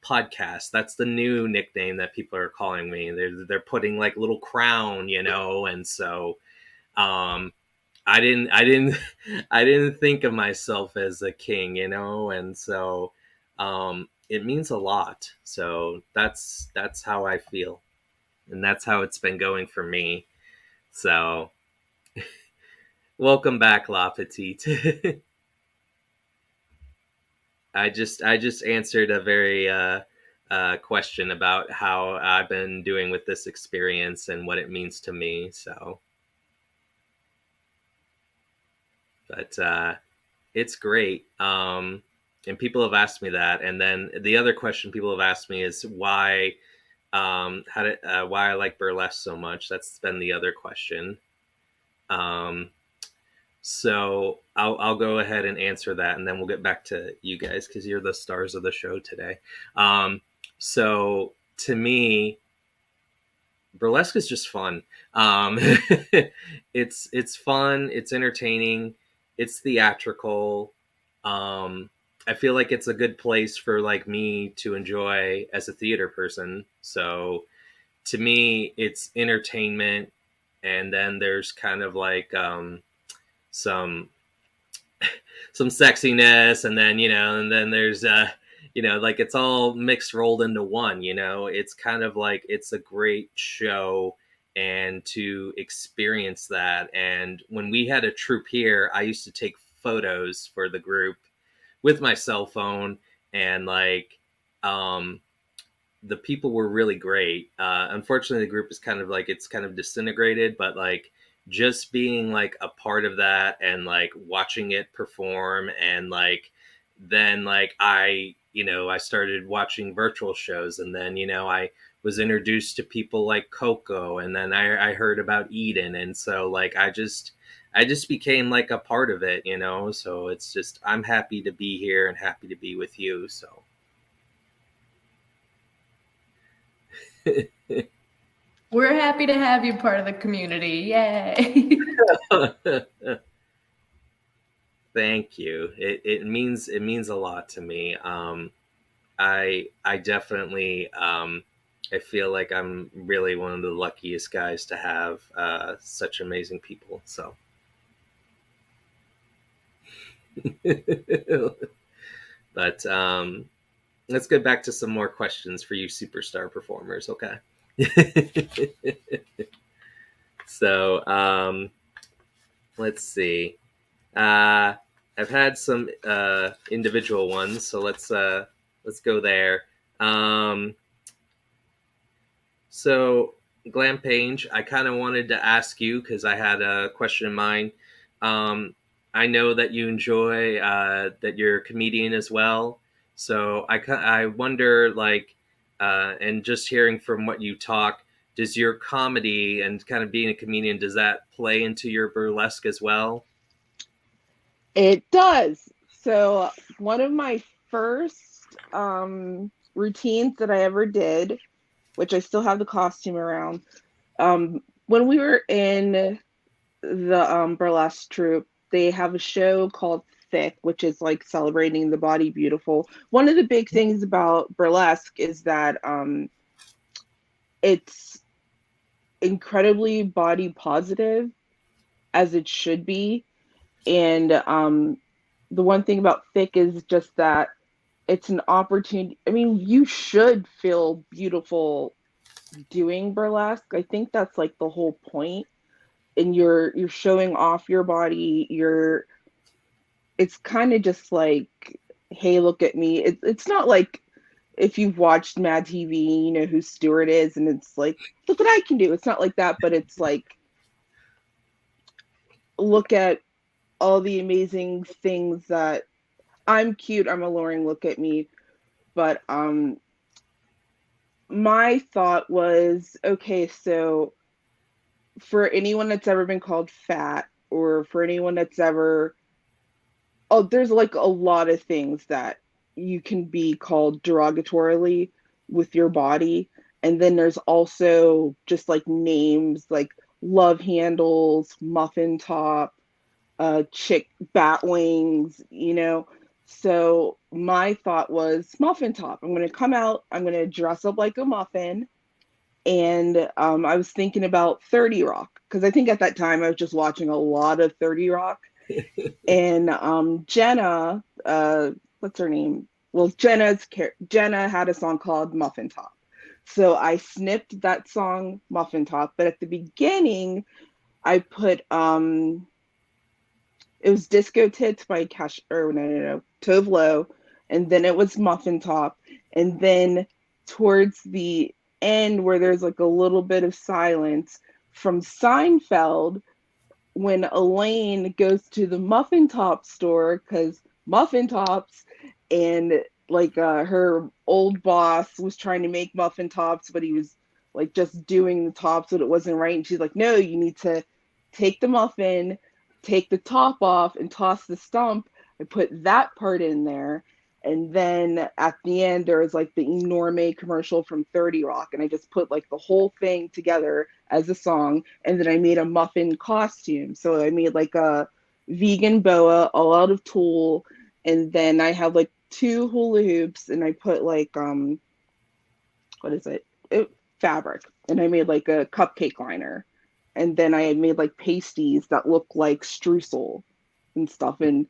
Podcast. That's the new nickname that people are calling me. They're putting like little crown, and so I didn't I didn't think of myself as a king, and so it means a lot. So that's how I feel, and that's how it's been going for me. So welcome back, La Petite. I just answered a very question about how I've been doing with this experience and what it means to me. So, but it's great. And people have asked me that. And then the other question people have asked me is why why I like burlesque so much. That's been the other question. So I'll go ahead and answer that, and then we'll get back to you guys because you're the stars of the show today. So to me, burlesque is just fun. It's fun. It's entertaining. It's theatrical. I feel like it's a good place for like me to enjoy as a theater person. So to me, it's entertainment, and then there's kind of like some sexiness, and then and then there's like it's all mixed rolled into one. It's kind of like it's a great show, and to experience that. And when we had a troupe here, I used to take photos for the group with my cell phone, and like the people were really great. Unfortunately, the group is kind of like it's kind of disintegrated, but like just being like a part of that and like watching it perform, and like then like I started watching virtual shows, and then I was introduced to people like Coco, and then I heard about Eden, and so like I just became like a part of it, so it's just I'm happy to be here and happy to be with you. So we're happy to have you part of the community. Yay. Thank you. It means a lot to me. I definitely I feel like I'm really one of the luckiest guys to have such amazing people. So but let's get back to some more questions for you superstar performers, okay? So let's see. I've had some individual ones, so let's go there. So Glam Page, I kind of wanted to ask you because I had a question in mind. I know that you enjoy that you're a comedian as well, so I wonder like, and just hearing from what you talk, does your comedy and kind of being a comedian, does that play into your burlesque as well? It does. So one of my first routines that I ever did, which I still have the costume around, when we were in the burlesque troupe, they have a show called Thick, which is like celebrating the body beautiful. One of the big things about burlesque is that it's incredibly body positive, as it should be. And the one thing about Thick is just that it's an opportunity. I mean, you should feel beautiful doing burlesque. I think that's like the whole point. And you're showing off your body. It's kind of just like, hey, look at me. It's not like if you've watched Mad TV, you know who Stewart is, and it's like, look what I can do. It's not like that, but it's like, look at all the amazing things that I'm cute, I'm alluring, look at me. But my thought was, okay, so for anyone that's ever been called fat, or for anyone that's ever, oh, there's like a lot of things that you can be called derogatorily with your body. And then there's also just like names like love handles, muffin top, chick bat wings, you know. So my thought was muffin top. I'm going to come out, I'm going to dress up like a muffin. And I was thinking about 30 Rock, because I think at that time I was just watching a lot of 30 Rock. And Jenna, what's her name? Well, Jenna had a song called Muffin Top. So I snipped that song Muffin Top, but at the beginning I put it was Disco Tits by Tove Lo, and then it was Muffin Top, and then towards the end where there's like a little bit of silence from Seinfeld, when Elaine goes to the muffin top store, because muffin tops, and like her old boss was trying to make muffin tops, but he was like just doing the tops, but it wasn't right. And she's like, no, you need to take the muffin, take the top off, and toss the stump. I put that part in there. And then at the end, there was like the enorme commercial from 30 Rock. And I just put like the whole thing together as a song. And then I made a muffin costume. So I made like a vegan boa all out of tulle. And then I have like 2 hula hoops. And I put like, what is it? Fabric. And I made like a cupcake liner. And then I had made like pasties that look like streusel and stuff. And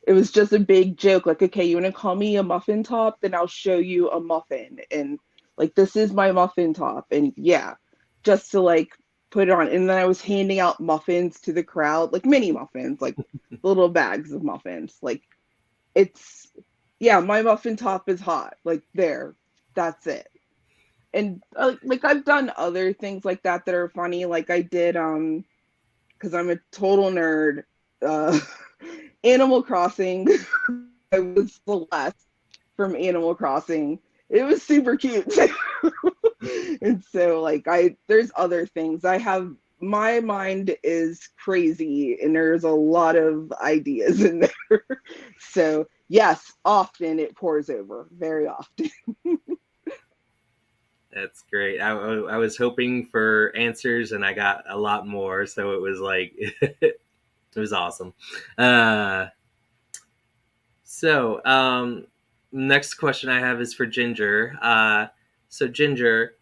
it was just a big joke, like, okay, you want to call me a muffin top, then I'll show you a muffin, and like, this is my muffin top. And yeah, just to like put it on. And then I was handing out muffins to the crowd, like mini muffins, like little bags of muffins. Like, it's, yeah, my muffin top is hot, like, there, that's it. And like, I've done other things like that that are funny. Like I did because I'm a total nerd, Animal Crossing. I was Celeste from Animal Crossing. It was super cute. And so like, there's other things. My mind is crazy, and there's a lot of ideas in there. So yes, often it pours over, very often. That's great. I was hoping for answers, and I got a lot more. So it was like, it was awesome. Next question I have is for Ginger. So Ginger,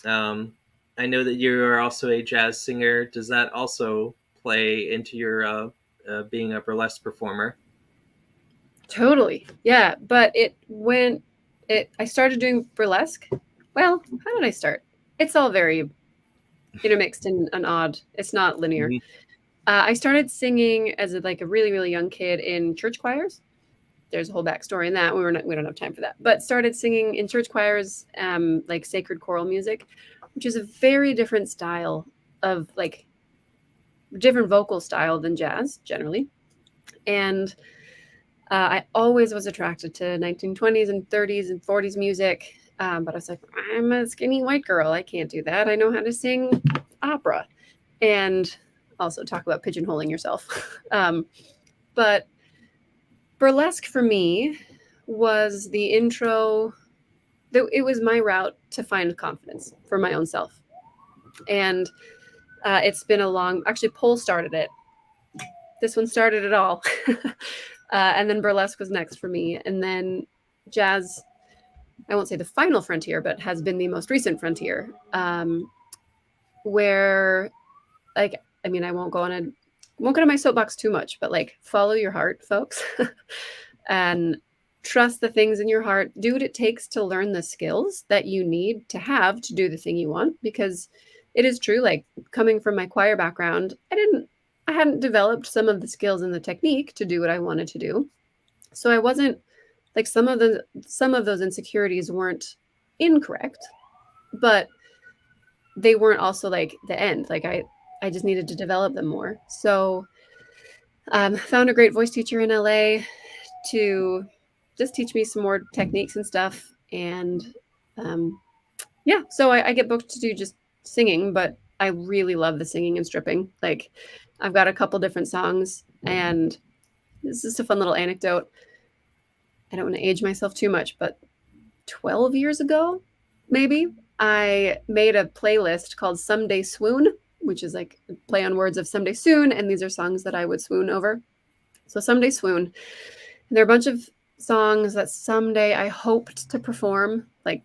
I know that you are also a jazz singer. Does that also play into your being a burlesque performer? Totally. Yeah. But I started doing burlesque. Well, how did I start? It's all very intermixed and odd. It's not linear. Mm-hmm. I started singing as a really, really young kid in church choirs. There's a whole backstory in that. We don't have time for that. But started singing in church choirs, like sacred choral music, which is a very different style of different vocal style than jazz generally. And I always was attracted to 1920s and 30s and 40s music. But I was like, I'm a skinny white girl. I can't do that. I know how to sing opera. And also talk about pigeonholing yourself. But Burlesque for me was the intro. It was my route to find confidence for my own self. And it's been a long, actually, pole started it. This one started it all. And then Burlesque was next for me. And then jazz, I won't say the final frontier, but has been the most recent frontier. Where, like, I mean, I won't go on my soapbox too much, but like, follow your heart, folks. And trust the things in your heart. Do what it takes to learn the skills that you need to have to do the thing you want. Because it is true, like, coming from my choir background, I hadn't developed some of the skills and the technique to do what I wanted to do. So I wasn't, like, some of those insecurities weren't incorrect, but they weren't also like the end. Like, I just needed to develop them more. So found a great voice teacher in LA to just teach me some more techniques and stuff. And yeah, so I get booked to do just singing, but I really love the singing and stripping. Like, I've got a couple different songs, and this is a fun little anecdote. I don't want to age myself too much, but 12 years ago, maybe, I made a playlist called Someday Swoon, which is like a play on words of someday soon, and these are songs that I would swoon over. So Someday Swoon. And there are a bunch of songs that someday I hoped to perform, like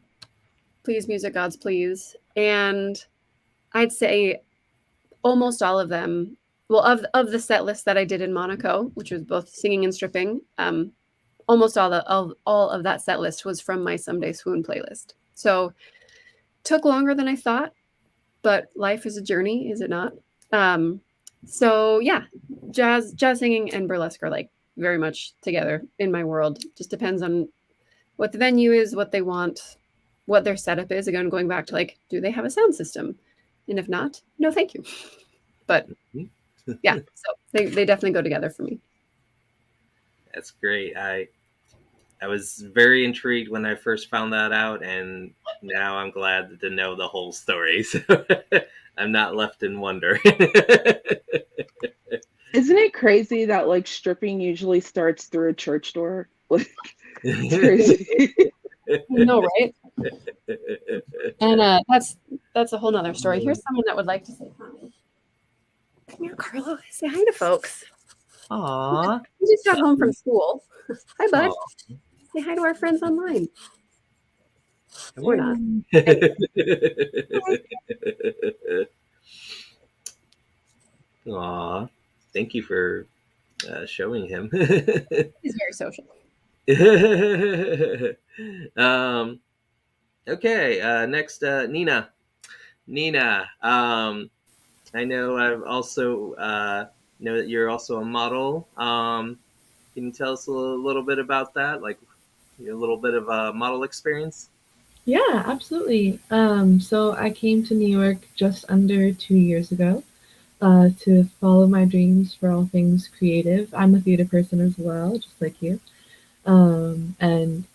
Please Music Gods Please. And I'd say almost all of them, well, of the set list that I did in Monaco, which was both singing and stripping, almost all of that set list was from my Someday Swoon playlist. So took longer than I thought, but life is a journey, is it not? So yeah, jazz singing and burlesque are like very much together in my world. Just depends on what the venue is, what they want, what their setup is. Again, going back to like, do they have a sound system? And if not, no, thank you. But yeah, so they definitely go together for me. That's great. I was very intrigued when I first found that out, and now I'm glad to know the whole story. So I'm not left in wonder. Isn't it crazy that like stripping usually starts through a church door? Like, it's crazy. No, right? And that's a whole nother story. Here's someone that would like to say hi. Come here, Carlo. Say hi to folks. Aww. We just got home from school. Hi, bud. Aww. Say hi to our friends online. Or not. Aw, thank you for showing him. He's very social. Okay, next, Nina. Nina, I know I've also know that you're also a model. Can you tell us a little bit about that? Like, a little bit of a model experience? Yeah, absolutely. So I came to New York just under 2 years ago to follow my dreams for all things creative. I'm a theater person as well, just like you. And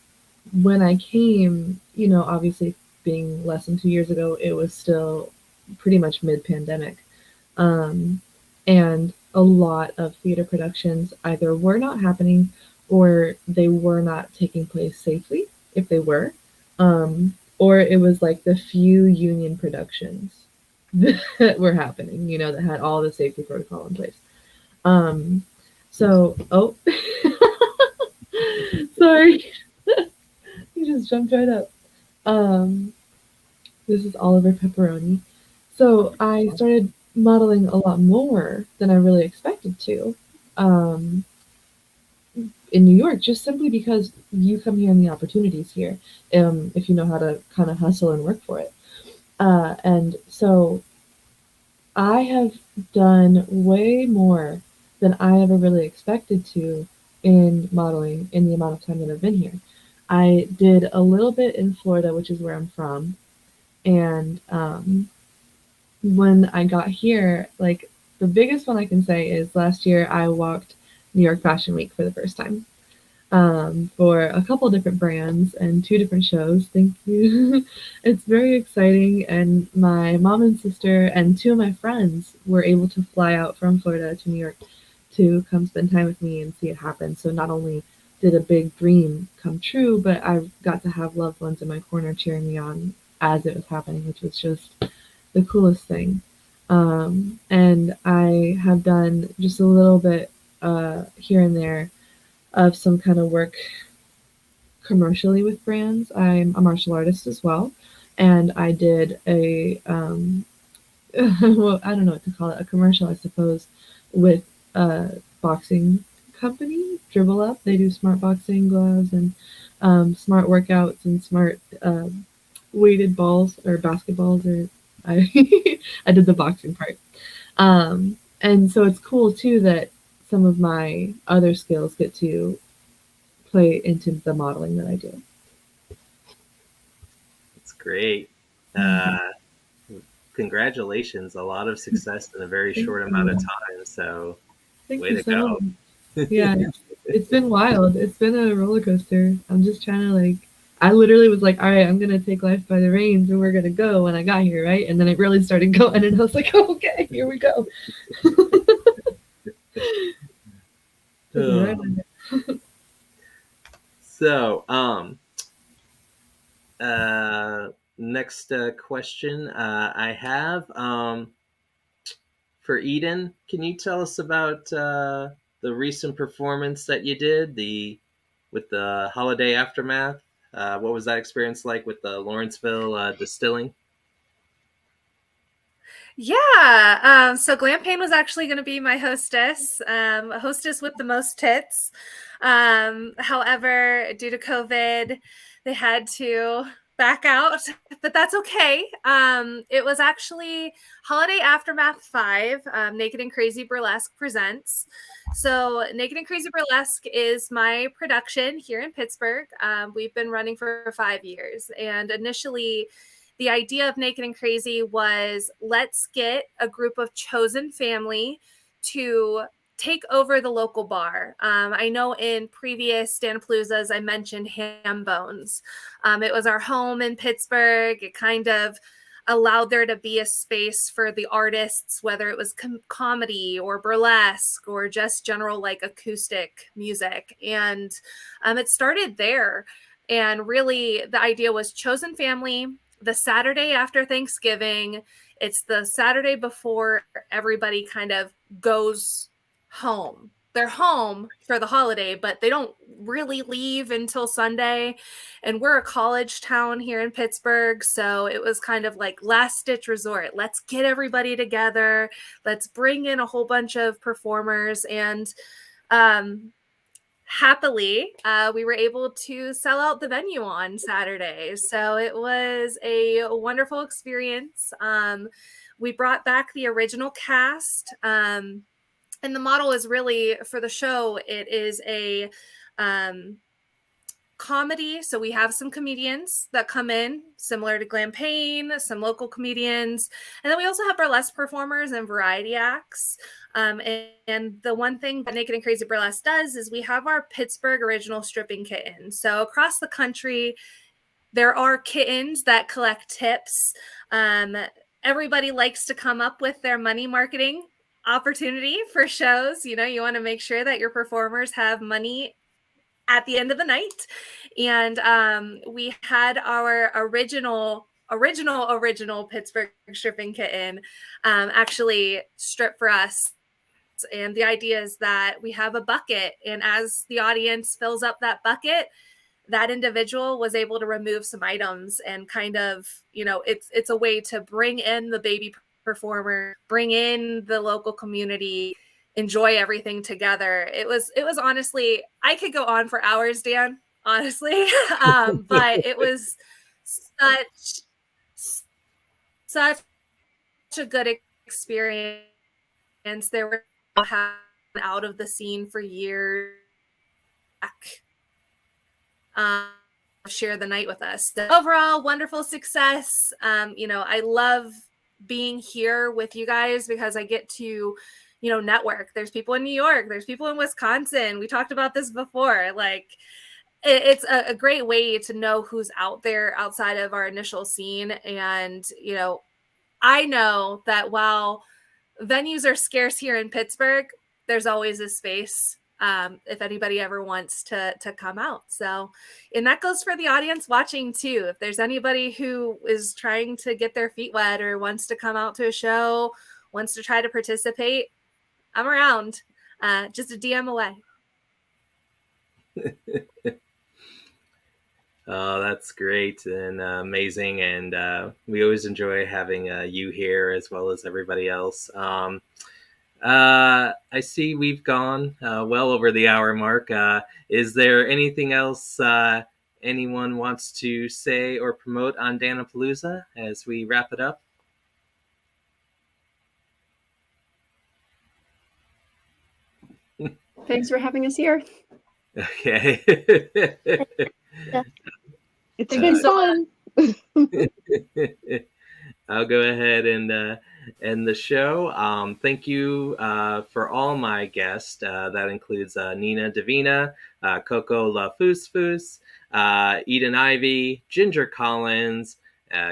when I came, you know, obviously being less than 2 years ago, it was still pretty much mid-pandemic. And a lot of theater productions either were not happening or they were not taking place safely, if they were. Or it was like the few union productions that were happening, you know, that had all the safety protocol in place. Oh, sorry. You just jumped right up. This is Oliver Pepperoni. So I started modeling a lot more than I really expected to in New York, just simply because you come here and the opportunities here, if you know how to kind of hustle and work for it. And so I have done way more than I ever really expected to in modeling in the amount of time that I've been here. I did a little bit in Florida, which is where I'm from. And when I got here, like the biggest one I can say is last year I walked New York Fashion Week for the first time for a couple different brands and 2 different shows. Thank you. It's very exciting. And my mom and sister and 2 of my friends were able to fly out from Florida to New York to come spend time with me and see it happen. So not only did a big dream come true, but I got to have loved ones in my corner cheering me on as it was happening, which was just the coolest thing. And I have done just a little bit here and there of some kind of work commercially with brands. I'm a martial artist as well, and I did a well, I don't know what to call it, a commercial, I suppose, with a boxing company, Dribble Up. They do smart boxing gloves and smart workouts and smart weighted balls or basketballs. Or I I did the boxing part. And so it's cool too that some of my other skills get to play into the modeling that I do. It's great. Congratulations. A lot of success in a very short amount of time. So Thank way you to so go. much. Yeah, it's been wild. It's been a roller coaster. I'm just trying to like, I literally was like, all right, I'm going to take life by the reins and we're going to go when I got here, right? And then it really started going and I was like, oh, okay, here we go. So, next question I have for Eden. Can you tell us about the recent performance that you did with the holiday aftermath? What was that experience like with the Lawrenceville distilling? Yeah. So Glampain was actually going to be my hostess, a hostess with the most tits. However, due to COVID, they had to back out, but that's okay. It was actually Holiday Aftermath 5, Naked and Crazy Burlesque presents. So Naked and Crazy Burlesque is my production here in Pittsburgh. We've been running for 5 years, and initially the idea of Naked and Crazy was, let's get a group of chosen family to take over the local bar. I know in previous Dan-A-Ploozas, I mentioned Ham Bones. It was our home in Pittsburgh. It kind of allowed there to be a space for the artists, whether it was comedy or burlesque or just general like acoustic music. And it started there. And really the idea was chosen family, the Saturday after Thanksgiving. It's the Saturday before everybody kind of goes home. They're home for the holiday, but they don't really leave until Sunday. And we're a college town here in Pittsburgh, so it was kind of like last ditch resort. Let's get everybody together. Let's bring in a whole bunch of performers. And happily, we were able to sell out the venue on Saturday. So it was a wonderful experience. We brought back the original cast. And the model is really, for the show, it is a comedy. So we have some comedians that come in, similar to Glampain, some local comedians. And then we also have burlesque performers and variety acts. And the one thing that Naked and Crazy Burlesque does is we have our Pittsburgh original stripping kitten. So across the country, there are kittens that collect tips. Everybody likes to come up with their money marketing opportunity for shows. You know, you want to make sure that your performers have money at the end of the night. And we had our original Pittsburgh stripping kitten actually strip for us. And the idea is that we have a bucket, and as the audience fills up that bucket, that individual was able to remove some items and kind of, you know, it's a way to bring in the baby performer, bring in the local community, enjoy everything together. It was honestly, I could go on for hours, Dan, honestly. But it was such a good experience. There were out of the scene for years. Share the night with us. So overall, wonderful success. You know, I love being here with you guys because I get to, you know, network. There's people in New York, there's people in Wisconsin. We talked about this before. Like, it's a great way to know who's out there outside of our initial scene. And, you know, I know that while venues are scarce here in Pittsburgh, there's always a space if anybody ever wants to come out. So, and that goes for the audience watching too. If there's anybody who is trying to get their feet wet or wants to come out to a show, wants to try to participate, I'm around. Just a DM away. Oh, that's great and amazing. And we always enjoy having you here as well as everybody else. I see we've gone well over the hour mark. Is there anything else anyone wants to say or promote on Dan-A-Plooza as we wrap it up? Thanks for having us here. Okay. It's been fun. I'll go ahead and end the show. Thank you for all my guests. That includes Nina Divina, Coco La Foos, Eden Ivy, Ginger Collins,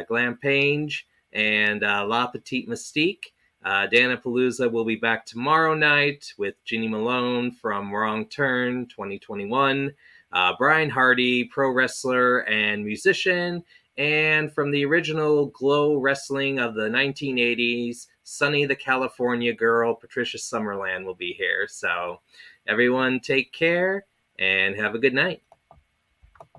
Glam Page, and La Petite Mystique. Dan-A-Plooza will be back tomorrow night with Ginny Malone from Wrong Turn 2021, Brian Hardy, pro wrestler and musician, and from the original Glow Wrestling of the 1980s, Sunny the California Girl, Patricia Summerland will be here. So everyone take care and have a good night.